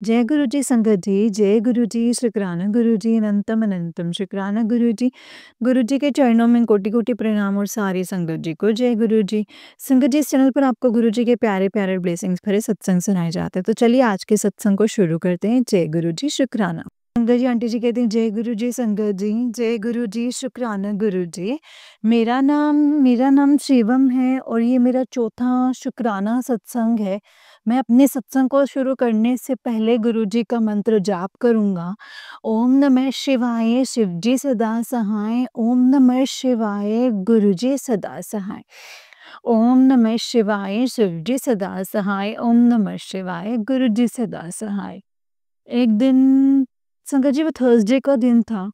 जय गुरु जी संगत जी, जय गुरु जी, शुक्राना गुरु जी, अनंतम अनंतम शुक्राना गुरु जी। गुरु जी के चरणों में कोटि-कोटि प्रणाम और सारी संगत जी को जय गुरु जी। संगत जी, इस चैनल पर आपको गुरु जी के प्यारे-प्यारे ब्लेसिंग्स भरे सत्संग सुनाए जाते हैं। तो चलिए आज के सत्संग को शुरू करते हैं। जय गुरु जी, शुक्राना। संगत जी, आंटी जी कहती हैं जय गुरु जी संगत जी, जय गुरु जी, शुक्राना गुरु जी। मेरा नाम शिवम है और ये मेरा चौथा शुक्राना सत्संग है। मैं अपने सत्संग को शुरू करने से पहले गुरुजी का मंत्र जाप करूँगा। ओम नमः शिवाय शिवजी सदा सहाय, ओम नमः शिवाय गुरुजी सदा सहाय। ओम नमः शिवाय शिवजी सदा सहाय, ओम नमः शिवाय गुरुजी सदा सहाय। एक दिन संगत जी वो थर्सडे का दिन था।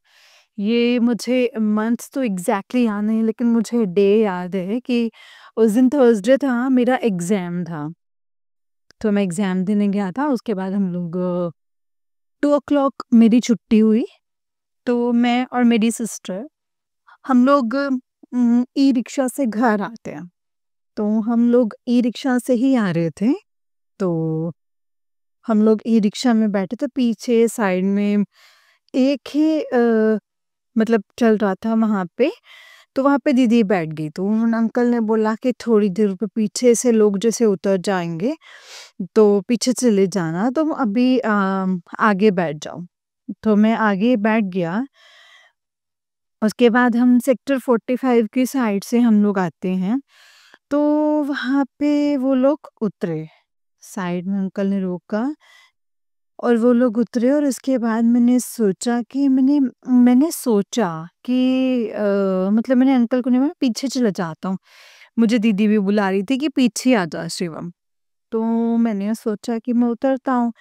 ये मुझे मंथ तो एग्ज़ैक्टली याद नहीं लेकिन मुझे डे याद है कि उस दिन थर्सडे था, मेरा एग्ज़ाम था। तो मैं एग्ज़ाम देने गया था, उसके बाद हम लोग 2 मेरी छुट्टी हुई, तो मैं और मेरी सिस्टर हम लोग ई-रिक्शा से घर आते हैं। तो हम लोग ई-रिक्शा से ही आ रहे थे, तो हम लोग ई-रिक्शा में बैठे तो पीछे साइड में एक ही मतलब चल रहा था वहाँ पे, तो वहाँ पे दीदी बैठ गई, तो उन अंकल ने बोला कि थोड़ी देर पे पीछे से लोग जैसे उतर जाएँगे, तो पीछे चले जाना, तुम अभी आगे बैठ जाओ। तो मैं आगे बैठ गया, उसके बाद हम सेक्टर 45 की साइड से हम लोग आते हैं, तो वहाँ पे वो लोग उतरे। साइड में अंकल ने रोका और वो लोग उतरे और उसके बाद मैंने सोचा कि मतलब मैंने अंकल को नहीं बोला पीछे चला जाता हूँ। मुझे दीदी भी बुला रही थी कि पीछे आ जा शिवम। तो मैंने सोचा कि मैं उतरता हूँ।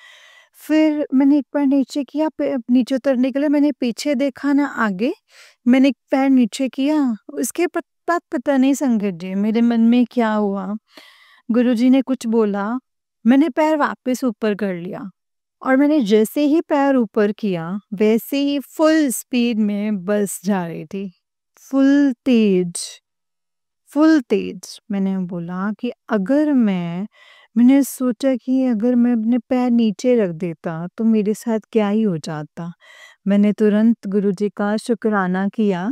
फिर मैंने एक पैर नीचे किया, नीचे उतरने के लिए मैंने पीछे देखा ना आगे, मैंने एक पैर नीचे किया, उसके बाद पता नहीं संगत जी मेरे मन में क्या हुआ, गुरुजी ने कुछ बोला, मैंने पैर वापस ऊपर कर लिया और मैंने जैसे ही पैर ऊपर किया, वैसे ही फुल स्पीड में बस जा रही थी। फुल तेज़। फुल तेज मैंने बोला कि मैंने सोचा कि अगर मैं अपने पैर नीचे रख देता तो मेरे साथ क्या ही हो जाता। मैंने तुरंत गुरुजी का शुक्राना किया,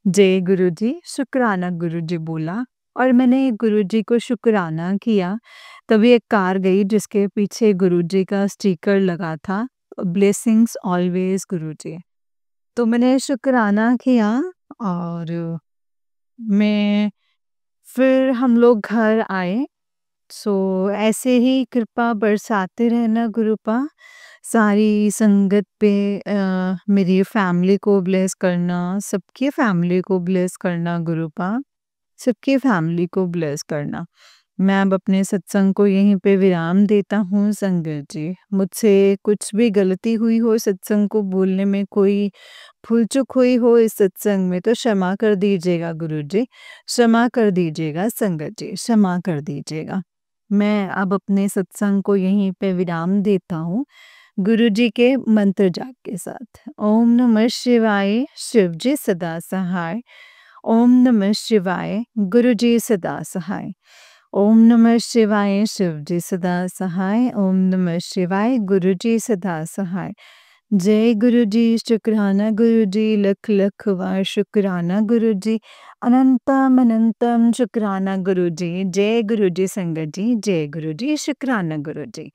जय गुरुजी, शुक्राना गुरुजी बोला और मैंने गुरुजी को शुक्राना किया। तभी एक कार गई जिसके पीछे गुरुजी का स्टिकर लगा था, ब्लेसिंग्स ऑलवेज गुरुजी। तो मैंने शुक्राना किया और मैं फिर हम लोग घर आए। सो ऐसे ही कृपा बरसाते रहना गुरुपा, सारी संगत पे मेरी फैमिली को ब्लेस करना, सबकी फैमिली को ब्लेस करना गुरुपा, सबकी फैमिली को ब्लेस करना। मैं अब अपने सत्संग को यहीं पे विराम देता हूँ संगत जी। मुझसे कुछ भी गलती हुई हो सत्संग को बोलने में, कोई भूल-चूक हुई हो इस सत्संग में तो क्षमा कर दीजिएगा गुरुजी, क्षमा कर दीजिएगा संगत जी, क्षमा कर दीजिएगा। मैं अब अपने सत्संग को यहीं पे विराम देता हूँ, गुरुजी के मंत्र जाप के साथ। ओम नमः शिवाय, शिव जी सदा सहाय। ओम नमः शिवाय, गुरुजी सदा सहाय। ओम नमः शिवाय, शिव जी सदा सहाय। ओम नमः शिवाय, गुरुजी सदा सहाय। जय गुरु जी, शुक्राना गुरु जी, लख लख बार शुक्राना गुरु जी, अनंतम अनंतम शुक्राना गुरु जी, जय गुरु जी संगत जी, जय गुरु जी, शुक्राना गुरु जी।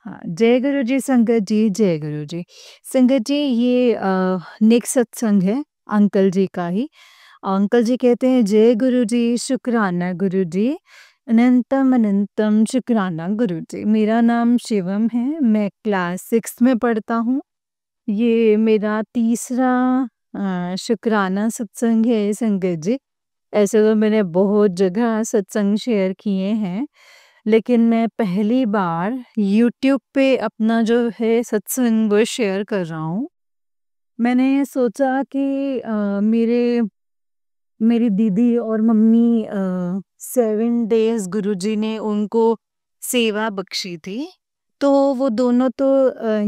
हाँ, जय गुरु जी संगत जी, जय गुरु जी। संगत जी ये नेक्स्ट सत्संग है अंकल जी का ही। अंकल जी कहते हैं जय गुरु जी, शुक्राना गुरु जी, अनंतम अनंतम शुक्राना गुरु जी। मेरा नाम शिवम है, मैं क्लास 6 में पढ़ता हूँ। ये मेरा तीसरा शुक्राना सत्संग है संगत जी। ऐसे तो मैंने बहुत जगह सत्संग शेयर किए हैं, लेकिन मैं पहली बार यूट्यूब पे अपना जो है सत्संग वो शेयर कर रहा हूँ। मैंने सोचा कि मेरी दीदी और मम्मी 7 डेज़ गुरुजी ने उनको सेवा बख्शी थी। तो वो दोनों तो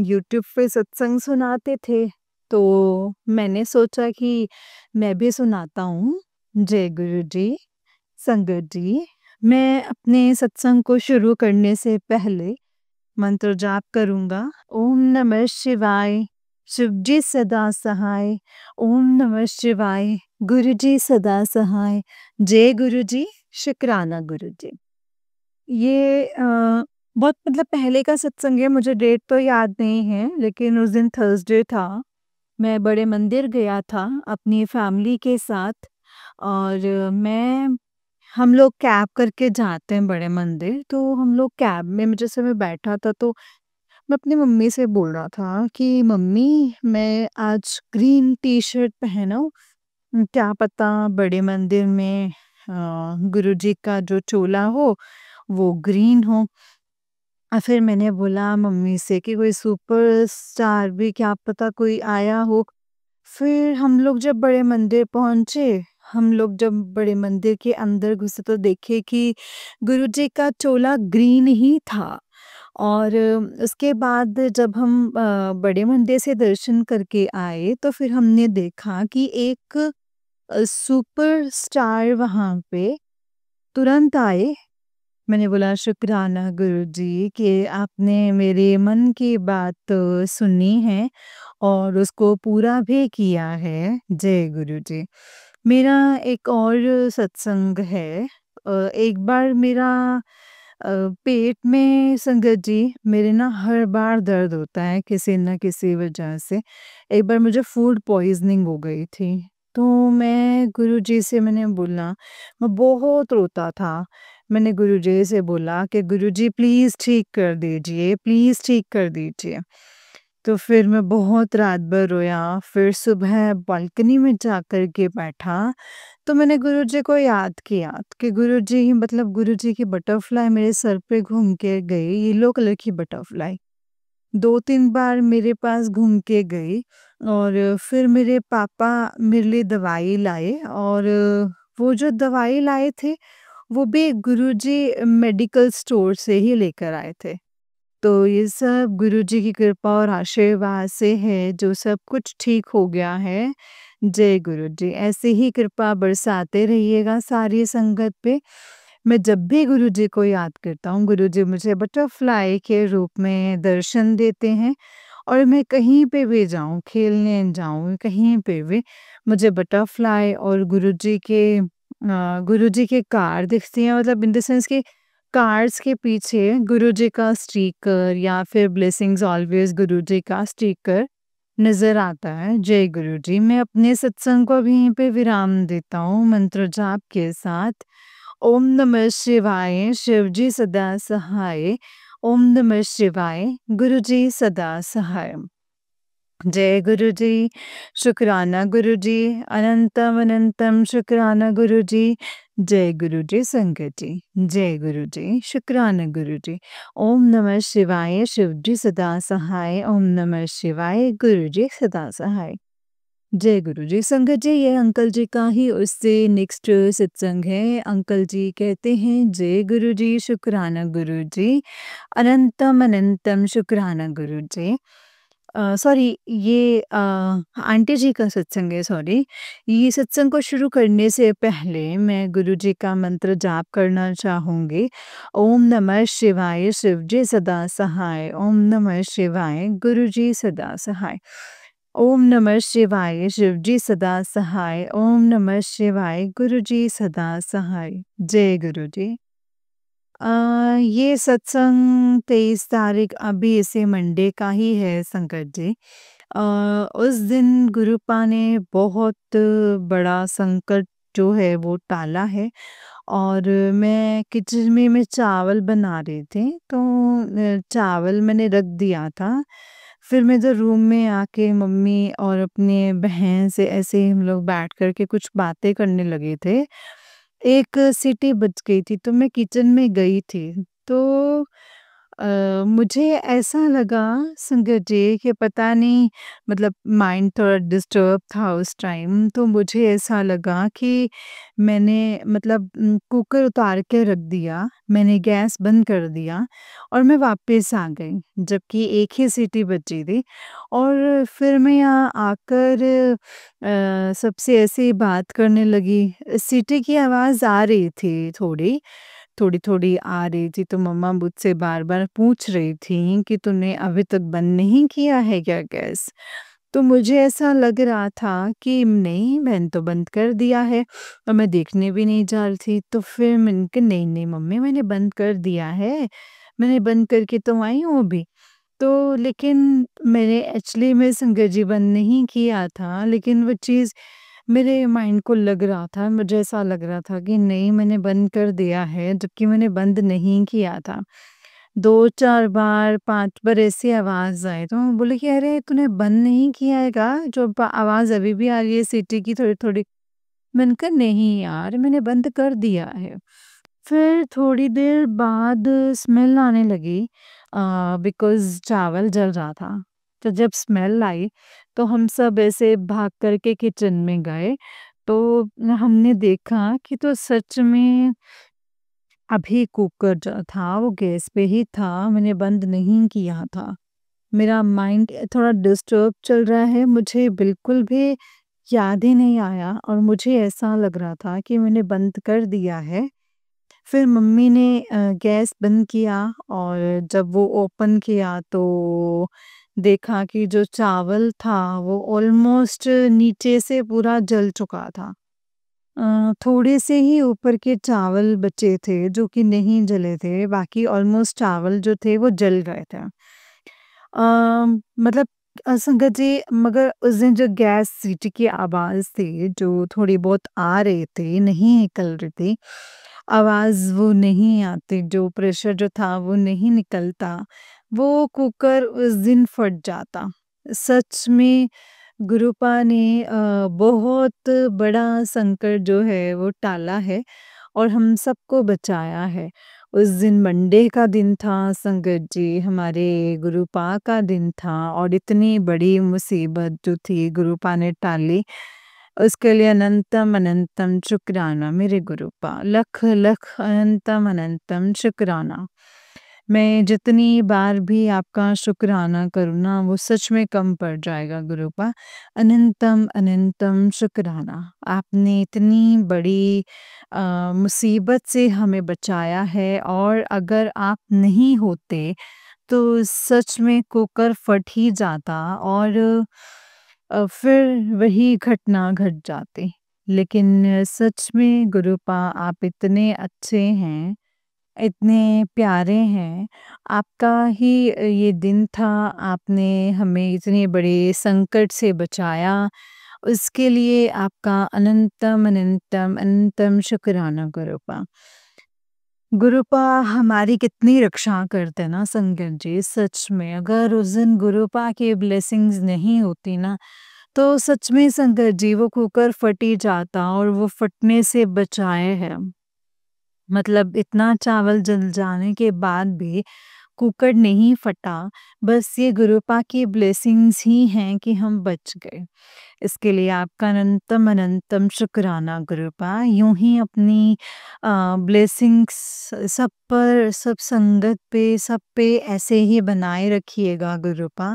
यूट्यूब पे सत्संग सुनाते थे, तो मैंने सोचा कि मैं भी सुनाता हूँ। जय गुरु जी, संगत जी, मैं अपने सत्संग को शुरू करने से पहले मंत्र जाप करूँगा। ओम नमः शिवाय, शिव जी सदा सहाय। ओम नमः शिवाय, गुरु जी सदा सहाय। जय गुरु जी, शुक्राना गुरु जी। ये बहुत मतलब पहले का सत्संग है, मुझे डेट तो याद नहीं है, लेकिन उस दिन थर्सडे था। मैं बड़े मंदिर गया था अपनी फैमिली के साथ और मैं हम लोग कैब करके जाते हैं बड़े मंदिर, तो हम लोग कैब में जैसे मैं बैठा था तो मैं अपनी मम्मी से बोल रहा था कि मम्मी मैं आज ग्रीन टी-शर्ट पहना हूँ, क्या पता बड़े मंदिर में गुरुजी का जो चोला हो वो ग्रीन हो। फिर मैंने बोला मम्मी से कि कोई सुपरस्टार भी क्या पता कोई आया हो। फिर हम लोग जब बड़े मंदिर पहुँचे, हम लोग जब बड़े मंदिर के अंदर घुसे तो देखे कि गुरुजी का चोला ग्रीन ही था। और उसके बाद जब हम बड़े मंदिर से दर्शन करके आए तो फिर हमने देखा कि एक सुपरस्टार वहाँ पे तुरंत आए। मैंने बोला शुक्राना गुरुजी कि आपने मेरे मन की बात सुनी है और उसको पूरा भी किया है। जय गुरुजी। मेरा एक और सत्संग है। एक बार मेरा पेट में संगत जी मेरे ना हर बार दर्द होता है किसी न किसी वजह से। एक बार मुझे फूड पॉइज़निंग हो गई थी। तो मैं गुरुजी से मैंने बोला, मैं बहुत रोता था। मैंने गुरुजी से बोला कि गुरुजी प्लीज़ ठीक कर दीजिए, प्लीज़ ठीक कर दीजिए। तो फिर मैं बहुत रात भर रोया, फिर सुबह बालकनी में जाकर के बैठा, तो मैंने गुरुजी को याद किया कि गुरुजी मतलब गुरुजी की बटरफ्लाई मेरे सर पे घूम के गई, येलो कलर की बटरफ्लाई। 2-3 बार मेरे पास घूम के गई और फिर मेरे पापा मेरे लिए दवाई लाए और वो जो दवाई लाए थे, वो भी गुरुजी मेडिकल स्टोर से ही लेकर आए थे। तो ये सब गुरुजी की कृपा और आशीर्वाद से है जो सब कुछ ठीक हो गया है। जय गुरुजी। ऐसे ही कृपा बरसाते रहिएगा सारी संगत पे। मैं जब भी गुरुजी को याद करता हूँ, गुरुजी मुझे बटरफ्लाई के रूप में दर्शन देते हैं और मैं कहीं पे भी जाऊँ, खेलने जाऊँ, कहीं पे भी मुझे बटरफ्लाई और गुरुजी के कार दिखती हैं मतलब इन द सेंस कि कार्ड्स के पीछे गुरुजी का स्टिकर या फिर ब्लेसिंग्स ऑलवेज़ गुरुजी का स्टिकर नज़र आता है। जय गुरुजी। मैं अपने सत्संग को भी यहीं पे विराम देता हूँ मंत्र जाप के साथ। ओम नमः शिवाय, शिव जी सदा सहाय। ओम नमः शिवाय, गुरु जी सदा सहाय। जय गुरु जी, शुक्राना गुरु जी, अनंतम अनंतम शुक्राना गुरु जी। जय गुरु जी संगत जी, जय गुरु जी, शुक्राना गुरु जी। ओम नमः शिवाय, शिव जी सदा सहाय। ओम नमः शिवाय, गुरु जी सदा सहाय। जय गुरु जी। संगत जी ये अंकल जी का ही उससे नेक्स्ट सत्संग है। अंकल जी कहते हैं जय गुरु जी, शुक्राना गुरु जी, अनंतम अनंतम शुक्राना गुरु जी। सॉरी ये आंटी जी का सत्संग है सॉरी। ये सत्संग को शुरू करने से पहले मैं गुरु जी का मंत्र जाप करना चाहूँगी। ओम नमः शिवाय, शिव जी सदा सहाय। ओम नमः शिवाय, गुरु जी सदा सहाय। ओम नमः शिवाय, शिव जी सदा सहाय। ओम नमः शिवाय, गुरु जी सदा सहाय। जय गुरु जी। अ, ये सत्संग 23 तारीख अभी इसे मंडे का ही है संकट जी। अ, उस दिन गुरुपा ने बहुत बड़ा संकट जो है वो टाला है और मैं किचन में मैं चावल बना रही थी तो चावल मैंने रख दिया था। फिर मैं इधर रूम में आके मम्मी और अपने बहन से ऐसे ही हम लोग बैठ कर के कुछ बातें करने लगे थे। एक सीटी बज गई थी तो मैं किचन में गई थी। तो मुझे ऐसा लगा संगत जी कि पता नहीं मतलब माइंड थोड़ा डिस्टर्ब था उस टाइम तो मुझे ऐसा लगा कि मैंने मतलब कुकर उतार के रख दिया, मैंने गैस बंद कर दिया और मैं वापस आ गई, जबकि एक ही सीटी बची थी और फिर मैं यहाँ आकर सबसे ऐसे ही बात करने लगी। सीटी की आवाज़ आ रही थी थोड़ी, थोड़ी-थोड़ी आ रही थी, तो मम्मा मुझसे बार-बार पूछ रही थी कि तूने अभी तक बंद नहीं किया है क्या गैस? तो मुझे ऐसा लग रहा था कि नहीं मैंने तो बंद कर दिया है और मैं देखने भी नहीं जा रही थी। तो फिर मैंने कहा नहीं मम्मी मैंने बंद कर दिया है, मैंने बंद करके तो आई हूँ अभी। तो लेकिन मैंने एक्चुअली में संगत बंद नहीं किया था, लेकिन वो चीज़ मेरे माइंड को लग रहा था, मुझे ऐसा लग रहा था कि नहीं मैंने बंद कर दिया है, जबकि मैंने बंद नहीं किया था। 2-4 बार, 5 बार ऐसी आवाज़ आई, तो मैं बोली कि अरे तूने बंद नहीं किया है क्या? जो ब आवाज़ अभी भी आ रही है सीटी की थोड़ी-थोड़ी। मैंने कहा नहीं यार मैंने बंद कर दिया है। फिर थोड़ी देर बाद स्मेल आने लगी बिकॉज़ चावल जल रहा था। तो जब स्मेल आई तो हम सब ऐसे भाग कर के किचन में गए, तो हमने देखा कि तो सच में अभी कुकर जो था वो गैस पे ही था, मैंने बंद नहीं किया था। मेरा माइंड थोड़ा डिस्टर्ब चल रहा है, मुझे बिल्कुल भी याद ही नहीं आया और मुझे ऐसा लग रहा था कि मैंने बंद कर दिया है। फिर मम्मी ने गैस बंद किया और जब वो ओपन किया तो देखा कि जो चावल था वो ऑलमोस्ट नीचे से पूरा जल चुका था। थोड़े से ही ऊपर के चावल बचे थे जो कि नहीं जले थे, बाकी ऑलमोस्ट चावल जो थे वो जल गए थे। मतलब संगत जी मगर उस दिन जो गैस सीटी की आवाज़ थी, जो थोड़ी बहुत आ रहे थे, नहीं निकल रही थी, आवाज़ वो नहीं आती, जो प्रेशर जो था वो नहीं निकलता, वो कुकर उस दिन फट जाता। सच में गुरुपा ने बहुत बड़ा संकट जो है वो टाला है और हम सबको बचाया है। उस दिन मंडे का दिन था संगत जी, हमारे गुरुपा का दिन था और इतनी बड़ी मुसीबत जो थी गुरुपा ने टाली, उसके लिए अनंतम अनंतम शुक्राना मेरे गुरुपा, लख लख अनंतम अनंतम शुक्राना। मैं जितनी बार भी आपका शुक्राना करूँ ना वो सच में कम पड़ जाएगा गुरुपा। अनंतम अनंतम शुक्राना। आपने इतनी बड़ी मुसीबत से हमें बचाया है और अगर आप नहीं होते तो सच में कुकर फट ही जाता और फिर वही घटना घट जाती। लेकिन सच में गुरुपा आप इतने अच्छे हैं, इतने प्यारे हैं, आपका ही ये दिन था, आपने हमें इतने बड़े संकट से बचाया, उसके लिए आपका अनंतम, अनंतम, अनंतम शुक्राना गुरुपा। गुरुपा हमारी कितनी रक्षा करते हैं ना संगत जी, सच में अगर उस दिन गुरुपा की ब्लेसिंग्स नहीं होती ना, तो सच में संगत जी वो कुकर फट ही जाता और वो फटने से बचाए हैं। मतलब इतना चावल जल जाने के बाद भी कुकर नहीं फटा, बस ये गुरुपा की ब्लेसिंग्स ही हैं कि हम बच गए। इसके लिए आपका अनंतम अनंतम शुक्राना गुरुपा। यूँ ही अपनी ब्लेसिंग्स सब पर, सब संगत पे, सब पे ऐसे ही बनाए रखिएगा गुरुपा।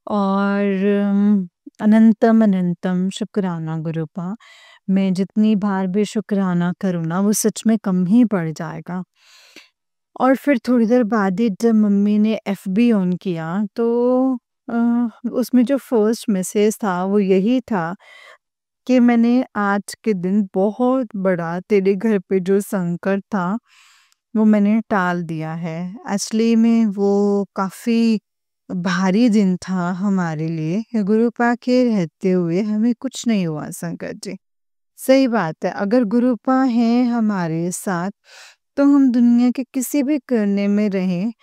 और अनंतम अनंतम शुक्राना गुरुपा। मैं जितनी बार भी शुक्राना करूँ ना वो सच में कम ही पड़ जाएगा। और फिर थोड़ी देर बाद ही जब मम्मी ने एफबी ऑन किया तो उसमें जो फर्स्ट मैसेज था वो यही था कि मैंने आज के दिन बहुत बड़ा तेरे घर पे जो संकट था वो मैंने टाल दिया है। एक्चुअली में वो काफ़ी भारी दिन था हमारे लिए। गुरुपा के रहते हुए हमें कुछ नहीं हुआ संकट जी। सही बात है, अगर गुरुपा हैं हमारे साथ, तो हम दुनिया के किसी भी कोने में रहें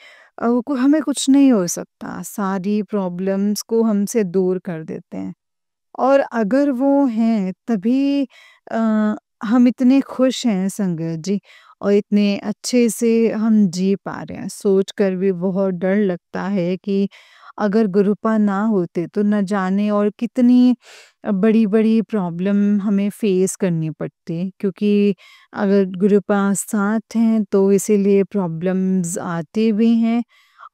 वो को हमें कुछ नहीं हो सकता, सारी प्रॉब्लम्स को हमसे दूर कर देते हैं। और अगर वो हैं तभी अ, हम इतने खुश हैं संगत जी और इतने अच्छे से हम जी पा रहे हैं। सोच कर भी बहुत डर लगता है कि अगर गुरुपा ना होते तो न जाने और कितनी बड़ी-बड़ी प्रॉब्लम हमें फेस करनी पड़ती, क्योंकि अगर गुरुपा साथ हैं तो इसीलिए प्रॉब्लम्स आती भी हैं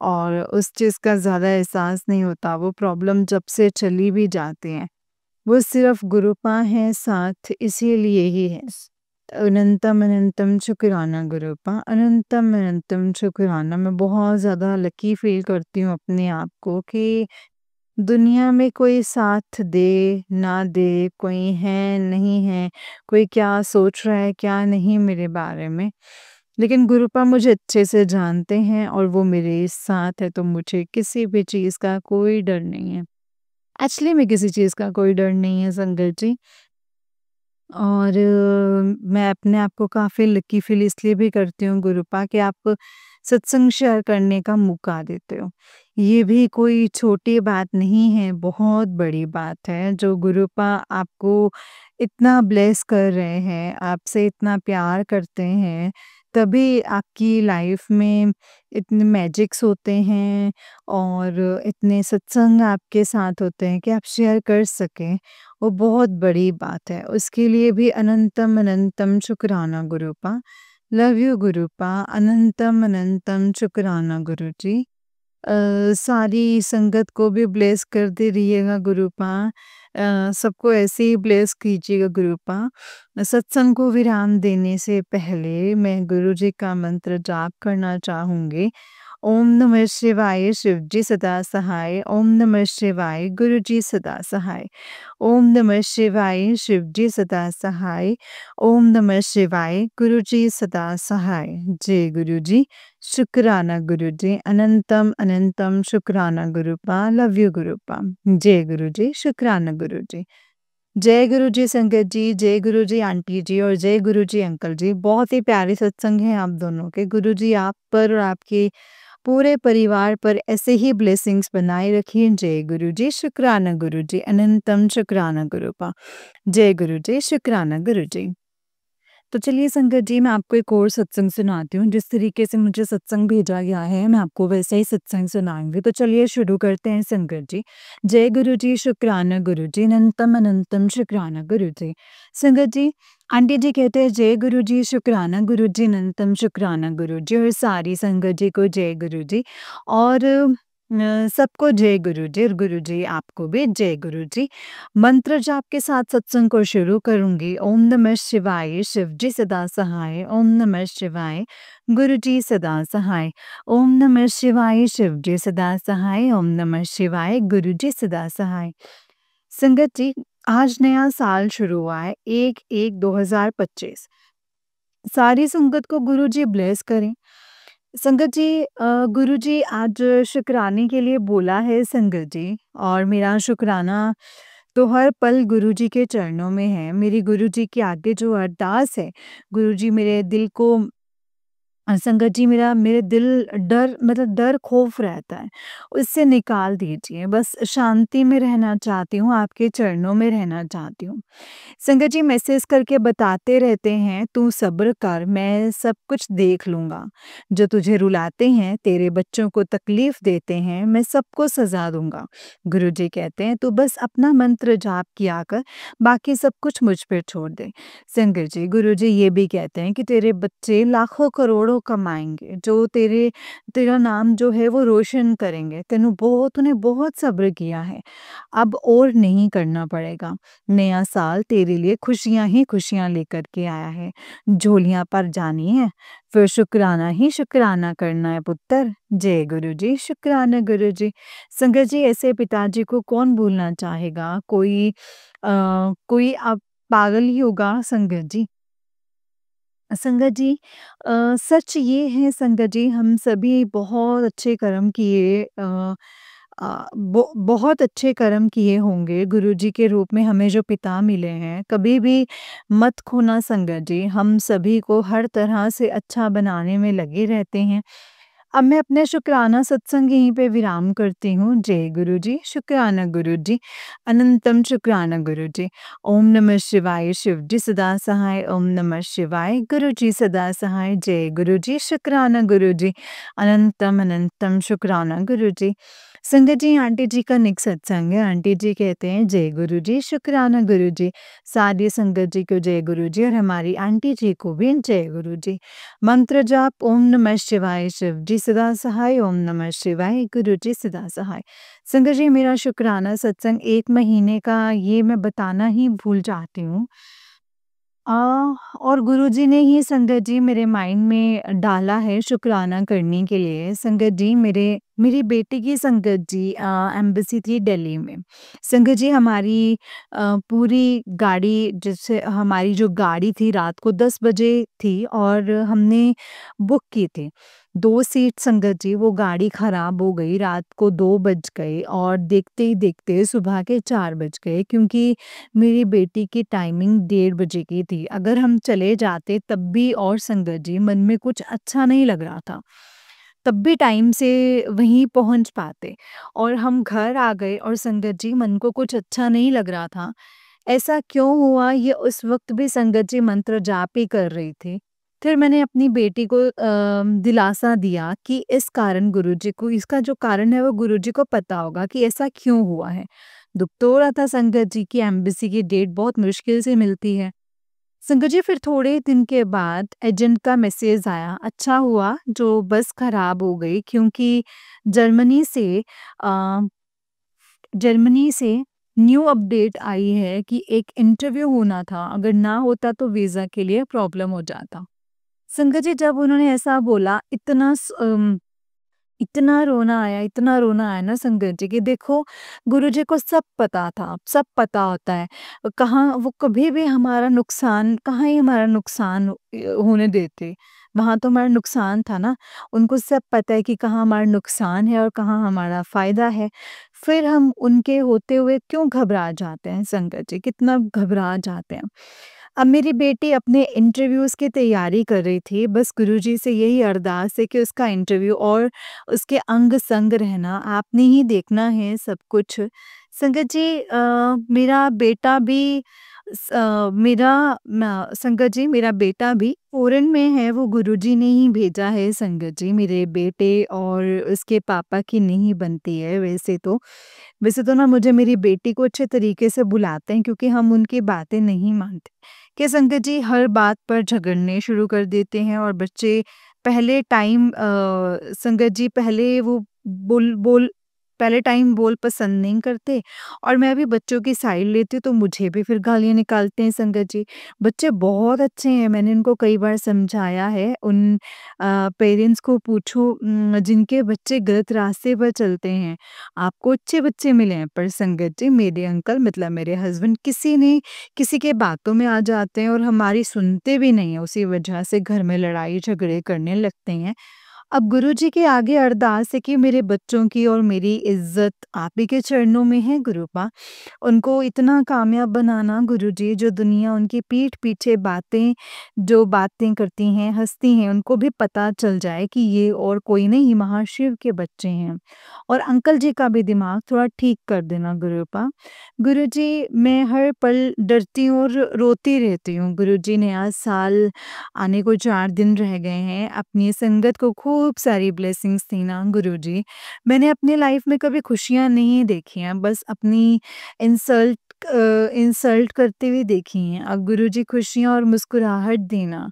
और उस चीज़ का ज़्यादा एहसास नहीं होता, वो प्रॉब्लम जब से चली भी जाती हैं। वो सिर्फ़ गुरुपा हैं साथ इसीलिए ही है। अनंतम अनंतम शुक्राना गुरूपा, अनंतम अनंतम शुक्राना। मैं बहुत ज़्यादा लकी फ़ील करती हूँ अपने आप को कि दुनिया में कोई साथ दे, ना दे, कोई है, नहीं है, कोई क्या सोच रहा है, क्या नहीं मेरे बारे में। लेकिन गुरूपा मुझे अच्छे से जानते हैं और वो मेरे साथ है, तो मुझे किसी भी चीज़ का कोई डर नहीं है। एक्चुअली में किसी चीज़ का कोई डर नहीं है संगत जी। और मैं अपने आप को काफ़ी लकी फ़ील इसलिए भी करती हूँ गुरूपा कि आप सत्संग शेयर करने का मौका देते हो। ये भी कोई छोटी बात नहीं है, बहुत बड़ी बात है जो गुरूपा आपको इतना ब्लेस कर रहे हैं, आपसे इतना प्यार करते हैं, तभी आपकी लाइफ़ में इतने मैजिक्स होते हैं और इतने सत्संग आपके साथ होते हैं कि आप शेयर कर सकें। वो बहुत बड़ी बात है। उसके लिए भी अनंतम अनंतम शुक्राना गुरूपा। लव यू गुरूपा, अनंतम अनंतम शुक्राना गुरुजी। सारी संगत को भी ब्लेस करते रहिएगा गुरूपा। सबको ऐसे ही ब्लेस कीजिएगा गुरूपा। सत्संग को विराम देने से पहले मैं गुरुजी का मंत्र जाप करना चाहूँगी। ओम नमः शिवाय शिवजी सदा सहाय, ओम नमः शिवाय गुरुजी सदा सहाय। ओम नमः शिवाय शिवजी सदा सहाय, ओम नमः शिवाय गुरुजी सदा सहाय। जय गुरुजी, शुक्राना गुरुजी, अनंतम अनंतम शुक्राना गुरूपा, लव यू गुरूपा। जय गुरुजी, शुक्राना गुरुजी। जय गुरुजी संगत जी, जय गुरुजी आंटी जी और जय गुरुजी अंकल जी। बहुत ही प्यारे सत्संग हैं आप दोनों के। गुरुजी आप पर और आपके पूरे परिवार पर ऐसे ही ब्लेसिंग्स बनाए रखिए। जय गुरुजी, शुक्राना गुरुजी, अनंतम शुक्राना गुरूपा। जय गुरुजी, शुक्राना गुरुजी। तो चलिए संगत जी, मैं आपको एक और सत्संग सुनाती हूँ। जिस तरीके से मुझे सत्संग भेजा गया है, मैं आपको वैसे ही सत्संग सुनाऊँगी। तो चलिए शुरू करते हैं संगत जी। जय गुरुजी, शुक्राना गुरुजी, अनंतम अनंतम शुक्राना गुरुजी। संगत जी, आंटी जी कहते हैं जय गुरुजी, शुक्राना गुरुजी, अनंतम शुक्राना गुरुजी और सारी संगत जी को जय गुरुजी और सबको जय गुरुजी और गुरुजी आपको भी जय गुरुजी। मंत्र जाप के साथ सत्संग को शुरू करूंगी। ओम नमः शिवाय शिवजी सदा सहाय, ओम नमः शिवाय गुरुजी सदा सहाय, ओम नमः शिवाय शिवजी सदा सहाय, ओम नमः शिवाय गुरुजी सदा सहाय। संगत जी, आज नया साल शुरू हुआ है 1/1/2025। सारी संगत को गुरुजी ब्लेस करें। संगत जी, गुरुजी आज शुक्राने के लिए बोला है संगत जी, और मेरा शुक्राना तो हर पल गुरुजी के चरणों में है। मेरी गुरुजी के आगे जो अरदास है, गुरुजी मेरे दिल को संगत जी मेरे दिल डर मतलब डर खौफ रहता है, उससे निकाल दीजिए। बस शांति में रहना चाहती हूँ, आपके चरणों में रहना चाहती हूँ। संगत जी मैसेज करके बताते रहते हैं, तू सब्र कर, मैं सब कुछ देख लूँगा। जो तुझे रुलाते हैं, तेरे बच्चों को तकलीफ देते हैं, मैं सबको सज़ा दूँगा। गुरुजी कहते हैं, तू बस अपना मंत्र जाप किया कर, बाकी सब कुछ मुझ पे छोड़ दे। संगत जी, गुरुजी ये भी कहते हैं कि तेरे बच्चे लाखों करोड़ों कमाएँगे, जो तेरा नाम जो है वो रोशन करेंगे। तूने बहुत सब्र किया है, अब और नहीं करना पड़ेगा। नया साल तेरे लिए खुशियाँ ही खुशियाँ लेकर के आया है। झोलियाँ पर जानी है, फिर शुक्राना ही शुक्राना करना है पुत्र। जय गुरुजी, शुक्राना गुरुजी। संगत जी, ऐसे पिताजी को कौन भूलना चाहेगा? कोई अब पागल ही होगा संगत जी। संगत जी, सच ये है संगत जी, हम सभी बहुत अच्छे कर्म किए, बहुत अच्छे कर्म किए होंगे। गुरुजी के रूप में हमें जो पिता मिले हैं, कभी भी मत खोना संगत जी। हम सभी को हर तरह से अच्छा बनाने में लगे रहते हैं। अब मैं अपने शुक्राना सत्संग यहीं पे विराम करती हूँ। जय गुरुजी, शुक्राना गुरुजी, अनंतम शुक्राना गुरुजी। ओम नमः शिवाय शिवजी सदा सहाय, ओम नमः शिवाय गुरुजी सदा सहाय। जय गुरुजी, शुक्राना गुरुजी, अनंतम अनंतम शुक्राना गुरुजी। संगत जी, आंटी जी का निक सत्संग है। आंटी जी कहते हैं जय गुरुजी, शुक्राना गुरुजी। सारी संगत जी को जय गुरुजी और हमारी आंटी जी को भी जय गुरुजी। मंत्र जाप ओम नमः शिवाय शिवजी सदा सहाय, ओम नमः शिवाय गुरुजी सदा सहाय। संगत जी, मेरा शुक्राना सत्संग 1 महीने का ये मैं बताना ही भूल जाती हूँ। अ, और गुरुजी ने ही संगत जी मेरे माइंड में डाला है शुक्राना करने के लिए। संगत जी मेरी बेटी की संगत जी एम्बेसी थी दिल्ली में। संगत जी हमारी पूरी गाड़ी जैसे हमारी जो गाड़ी थी रात को 10 बजे थी और हमने बुक की थी। 2 सीट संगत जी वो गाड़ी खराब हो गई, रात को 2 बज गए और देखते ही देखते सुबह के 4 बज गए क्योंकि मेरी बेटी की टाइमिंग 1:30 बजे की थी। अगर हम चले जाते तब भी और संगत जी मन में कुछ अच्छा नहीं लग रहा था। तब भी टाइम से वहीं पहुँच पाते और हम घर आ गए और संगत जी मन को कुछ अच्छा नहीं लग रहा था। ऐसा क्यों हुआ ये उस वक़्त भी संगत जी मंत्र जाप ही कर रही थी। फिर मैंने अपनी बेटी को दिलासा दिया कि इस कारण गुरुजी को इसका जो कारण है वो गुरुजी को पता होगा कि ऐसा क्यों हुआ है। दुःख तो हो रहा था संगत जी की एम्बेसी की डेट बहुत मुश्किल से मिलती है। संगत जी फिर थोड़े दिन के बाद एजेंट का मैसेज आया, अच्छा हुआ जो बस खराब हो गई क्योंकि जर्मनी से अ, जर्मनी से न्यू अपडेट आई है कि एक इंटरव्यू होना था, अगर ना होता तो वीज़ा के लिए प्रॉब्लम हो जाता। संगत जी जब उन्होंने ऐसा बोला इतना रोना आया ना संगत जी कि देखो गुरुजी को सब पता था, सब पता होता है। कहाँ वो कभी भी हमारा नुकसान कहाँ ही हमारा नुकसान होने देते। वहाँ तो हमारा नुकसान था ना, उनको सब पता है कि कहाँ हमारा नुकसान है और कहाँ हमारा फ़ायदा है। फिर हम उनके होते हुए क्यों घबरा जाते हैं संगत जी, कितना घबरा जाते हैं। अब मेरी बेटी अपने इंटरव्यूज़ की तैयारी कर रही थी, बस गुरुजी से यही अरदास है कि उसका इंटरव्यू और उसके अंग-संग रहना, आपने ही देखना है सब कुछ। संगत जी मेरा बेटा भी संगत जी मेरा बेटा भी फ़ॉरेन में है, वो गुरुजी ने ही भेजा है संगत जी। मेरे बेटे और उसके पापा की नहीं बनती है वैसे तो। वैसे तो ना मुझे मेरी बेटी को अच्छे तरीके से बुलाते हैं क्योंकि हम उनकी बातें नहीं मानते। कि संगत जी हर बात पर झगड़ने शुरू कर देते हैं और बच्चे पहले टाइम संगत जी पहले वो बोल बोल पहले टाइम बोल पसंद नहीं करते और मैं भी बच्चों की साइड लेती हूँ तो मुझे भी फिर गालियाँ निकालते हैं संगत जी। बच्चे बहुत अच्छे हैं, मैंने उनको कई बार समझाया है उन पेरेंट्स को पूछो जिनके बच्चे गलत रास्ते पर चलते हैं। आपको अच्छे बच्चे मिले हैं पर संगत जी मेरे अंकल मतलब मेरे हस्बैंड किसी के बातों में आ जाते हैं और हमारी सुनते भी नहीं है, उसी वजह से घर में लड़ाई झगड़े करने लगते हैं। अब गुरुजी के आगे अरदास है कि मेरे बच्चों की और मेरी इज़्ज़त आप ही के चरणों में है गुरुपा। उनको इतना कामयाब बनाना गुरुजी जो दुनिया उनकी पीठ पीछे जो बातें करती हैं, हँसती हैं, उनको भी पता चल जाए कि ये और कोई नहीं महाशिव के बच्चे हैं। और अंकल जी का भी दिमाग थोड़ा ठीक कर देना गुरुपा। गुरुजी मैं हर पल डरती हूँ और रोती रहती हूँ। गुरुजी नया साल आने को 4 दिन रह गए हैं। अपनी संगत को खूब सारी ब्लेसिंग्स देना गुरुजी। मैंने अपनी लाइफ में कभी खुशियाँ नहीं देखी हैं, बस अपनी इंसल्ट करते हुए देखी हैं। अब गुरुजी खुशियाँ और मुस्कुराहट देना।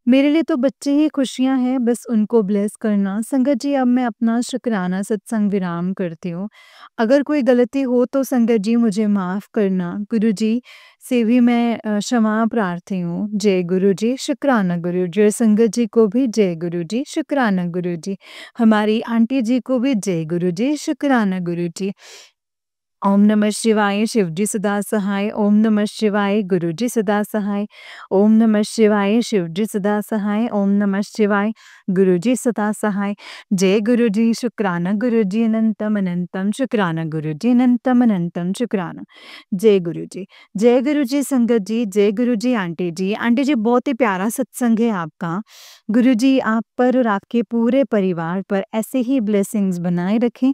मेरे लिए तो बच्चे ही खुशियाँ हैं, बस उनको ब्लेस करना। संगत जी अब मैं अपना शुक्राना सत्संग विराम करती हूँ। अगर कोई गलती हो तो संगत जी मुझे माफ़ करना। गुरुजी से भी मैं क्षमा प्रार्थी हूँ। जय गुरुजी, शुक्राना गुरुजी और संगत जी को भी जय गुरुजी, शुक्राना गुरुजी। हमारी आंटी जी को भी जय गुरुजी, शुक्राना गुरुजी। ओम नमः शिवाय शिवजी सदा सहाय। ओम नमः शिवाय गुरुजी सदा सहाय। ओम नमः शिवाय शिवजी सदा सहाय। ओम नमः शिवाय गुरुजी सदा सहाय। जय गुरुजी, शुक्राना गुरुजी, अनंतम अनंतम शुक्राना गुरुजी, अनंतम अनंतम शुक्राना। जय गुरुजी। जय गुरुजी संगत जी, जय गुरुजी आंटी जी। आंटी जी बहुत ही प्यारा सत्संग है आपका। गुरुजी आप पर और आपके पूरे परिवार पर ऐसे ही ब्लेसिंग्स बनाए रखें।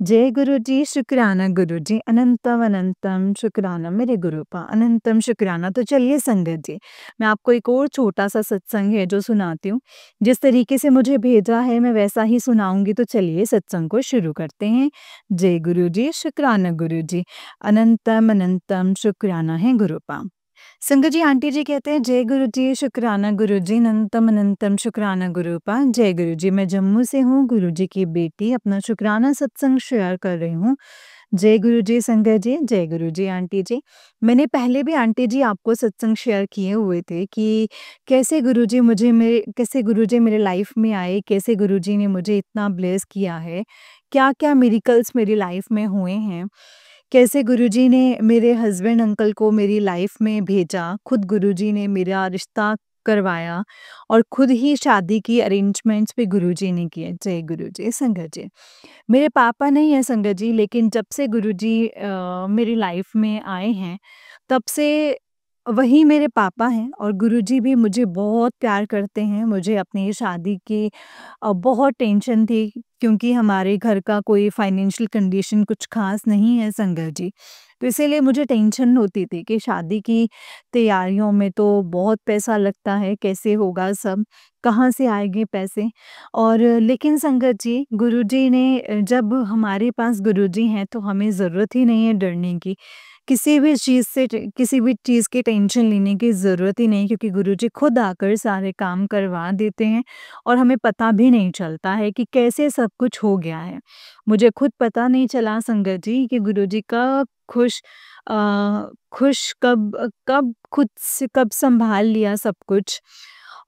जय गुरुजी, शुक्राना गुरुजी, अनंतम अनंतम शुक्राना मेरे गुरुपा, अनंतम शुक्राना। तो चलिए संगत जी, मैं आपको एक और छोटा-सा सत्संग है जो सुनाती हूँ। जिस तरीके से मुझे भेजा है मैं वैसा ही सुनाऊँगी, तो चलिए सत्संग को शुरू करते हैं। जय गुरुजी, शुक्राना गुरुजी, अनंतम अनंतम शुक्राना है गुरुपा। संगत जी आंटी जी कहते हैं जय गुरु जी, शुक्राना गुरु जी, अनंतम अनंतम शुक्राना गुरुपा। जय गुरु जी, मैं जम्मू से हूँ, गुरु जी की बेटी अपना शुक्राना सत्संग शेयर कर रही हूँ। जय गुरु जी संगत जी, जय गुरु जी आंटी जी। मैंने पहले भी आंटी जी आपको सत्संग शेयर किए हुए थे कि कैसे गुरुजी मेरे लाइफ में आए, कैसे गुरुजी ने मुझे इतना ब्लेस किया है, क्या-क्या मिरेकल्स मेरी लाइफ में हुए हैं। कैसे गुरुजी ने मेरे हस्बैंड अंकल को मेरी लाइफ में भेजा, खुद गुरुजी ने मेरा रिश्ता करवाया और खुद ही शादी की अरेंजमेंट्स भी गुरुजी ने किए। जय गुरु जी संगत जी। मेरे पापा नहीं है संगत जी, लेकिन जब से गुरुजी मेरी लाइफ में आए हैं, तब से वही मेरे पापा हैं और गुरुजी भी मुझे बहुत प्यार करते हैं। मुझे अपनी शादी की बहुत टेंशन थी क्योंकि हमारे घर का कोई फाइनेंशियल कंडीशन कुछ ख़ास नहीं है संगत जी। तो इसीलिए मुझे टेंशन होती थी कि शादी की तैयारियों में तो बहुत पैसा लगता है, कैसे होगा सब, कहाँ से आएँगे पैसे? और लेकिन संगत जी, गुरुजी ने जब हमारे पास गुरुजी हैं तो हमें ज़रूरत ही नहीं है डरने की। किसी भी चीज़ की टेंशन लेने की ज़रूरत ही नहीं क्योंकि गुरुजी खुद आकर सारे काम करवा देते हैं और हमें पता भी नहीं चलता है कि कैसे सब कुछ हो गया है। मुझे खुद पता नहीं चला संगत जी कि गुरुजी खुश कब खुद से कब सँभाल लिया सब कुछ।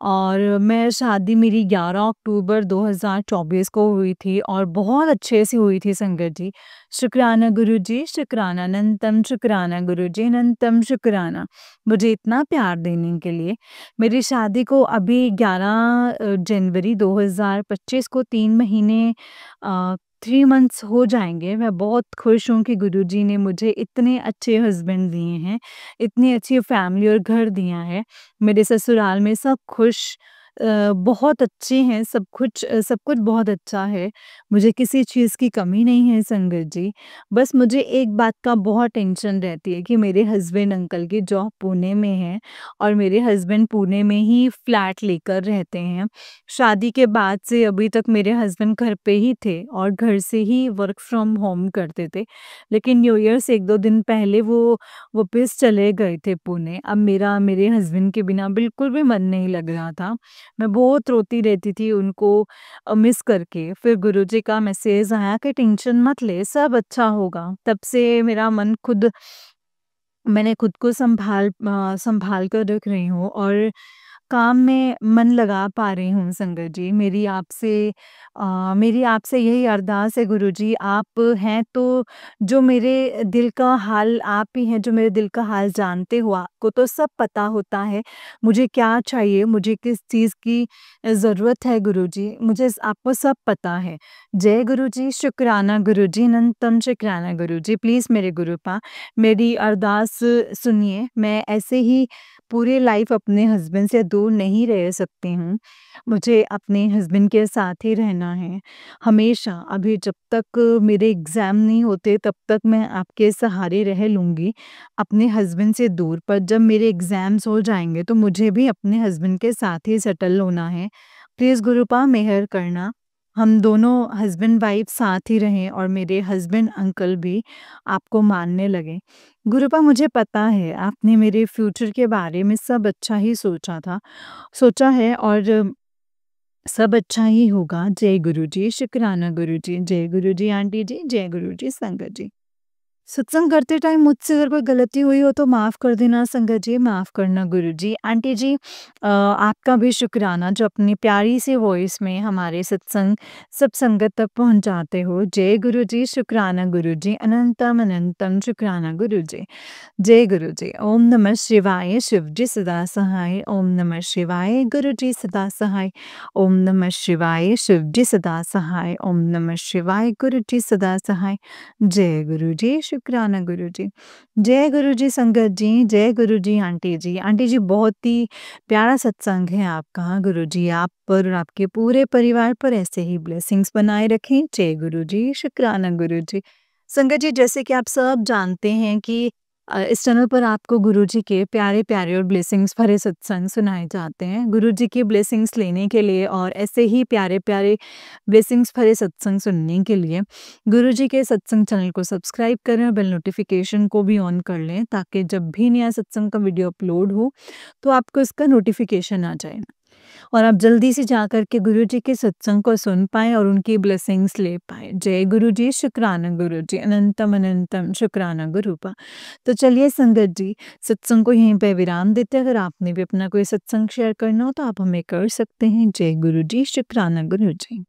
और मैं शादी मेरी 11 अक्टूबर 2024 को हुई थी और बहुत अच्छे से हुई थी संगत जी। शुक्राना गुरुजी, शुक्राना अनंतम शुक्राना गुरुजी, अनंतम शुक्राना मुझे इतना प्यार देने के लिए। मेरी शादी को अभी 11 जनवरी 2025 को 3 महीने 3 मंथ्स हो जाएँगे। मैं बहुत खुश हूँ कि गुरुजी ने मुझे इतने अच्छे हस्बैंड दिए हैं, इतनी अच्छी फैमिली और घर दिया है। मेरे ससुराल में सब खुश बहुत अच्छे हैं, सब कुछ बहुत अच्छा है। मुझे किसी चीज़ की कमी नहीं है संगत जी। बस मुझे एक बात का बहुत टेंशन रहती है कि मेरे हस्बैंड अंकल की जॉब पुणे में है और मेरे हस्बैंड पुणे में ही फ्लैट लेकर रहते हैं। शादी के बाद से अभी तक मेरे हस्बैंड घर पे ही थे और घर से ही वर्क फ्रॉम होम करते थे। लेकिन न्यू ईयर से 1-2 दिन पहले वो वापस चले गए थे पुणे। अब मेरा मेरे हस्बैंड के बिना बिल्कुल भी मन नहीं लग रहा था। मैं बहुत रोती रहती थी उनको मिस करके। फिर गुरुजी का मैसेज आया कि टेंशन मत ले, सब अच्छा होगा। तब से मेरा मन खुद मैंने खुद को सँभाल कर रख रही हूँ और काम में मन लगा पा रही हूँ संगत जी। मेरी आपसे यही अरदास है गुरुजी, आप हैं तो जो मेरे दिल का हाल आप ही हैं जो मेरे दिल का हाल जानते हो, आपको तो सब पता होता है, मुझे क्या चाहिए, मुझे किस चीज़ की ज़रूरत है गुरुजी, आपको सब पता है। जय गुरुजी, शुक्राना गुरुजी, अनंतम शुक्राना गुरुजी। प्लीज़ मेरे गुरुपा मेरी अरदास सुनिए। मैं ऐसे ही पूरी लाइफ अपने हस्बैंड से दूर नहीं रह सकती हूँ। मुझे अपने हस्बैंड के साथ ही रहना है, हमेशा। अभी जब तक मेरे एग्ज़ाम नहीं होते तब तक मैं आपके सहारे रह लूँगी, अपने हस्बैंड से दूर। पर जब मेरे एग्ज़ाम्स हो जाएँगे तो मुझे भी अपने हस्बैंड के साथ ही सेटल होना है। प्लीज़ गुरुपा मेहर करना, हम दोनों हस्बैंड वाइफ साथ ही रहें और मेरे हस्बैंड अंकल भी आपको मानने लगें। गुरुपा मुझे पता है आपने मेरे फ्यूचर के बारे में सब अच्छा ही सोचा है और सब अच्छा ही होगा। जय गुरु जी, शुक्राना गुरु जी, जय गुरु जी आंटी जी, जय गुरु जी संगत जी। सत्संग करते टाइम मुझसे अगर कोई गलती हुई हो तो माफ़ कर देना संगत जी, माफ़ करना गुरुजी। आंटी जी आपका भी शुक्राना जो अपनी प्यारी सी वॉइस में हमारे सत्संग सब संगत तक पहुँचाते हो। जय गुरुजी, शुक्राना गुरुजी, अनंतम अनंतम शुक्राना गुरुजी। जय गुरु जी। ओम नमः शिवाय, शिव जी सदा सहाय। ओम नमः शिवाय, गुरु जी सदा सहाय। ओम नमः शिवाय, शिव जी सदा सहाय। ओम नमः शिवाय, गुरु जी सदा सहाय। जय गुरु जी, शुक्राना गुरु जी। जय गुरु जी संगत जी, जय गुरु जी आंटी जी। आंटी जी बहुत ही प्यारा सत्संग है आपका। गुरु जी आप पर और आपके पूरे परिवार पर ऐसे ही ब्लेसिंग्स बनाए रखें। जय गुरु जी, शुक्राना गुरु जी। संगत जी जैसे कि आप सब जानते हैं कि इस चैनल पर आपको गुरुजी के प्यारे-प्यारे और ब्लेसिंग्स भरे सत्संग सुनाए जाते हैं। गुरुजी की ब्लेसिंग्स लेने के लिए और ऐसे ही प्यारे-प्यारे ब्लेसिंग्स भरे सत्संग सुनने के लिए गुरुजी के सत्संग चैनल को सब्सक्राइब करें और बेल नोटिफिकेशन को भी ऑन कर लें ताकि जब भी नया सत्संग का वीडियो अपलोड हो तो आपको इसका नोटिफिकेशन आ जाए। और आप जल्दी से जा कर के गुरुजी के सत्संग को सुन पाएँ और उनकी ब्लेसिंग्स ले पाएँ। जय गुरुजी, शुक्राना गुरुजी, अनंतम अनंतम शुक्राना गुरुपा। तो चलिए संगत जी, सत्संग को यहीं पे विराम देते हैं। अगर आपने भी अपना कोई सत्संग शेयर करना हो तो आप हमें कर सकते हैं। जय गुरुजी, शुक्राना गुरुजी।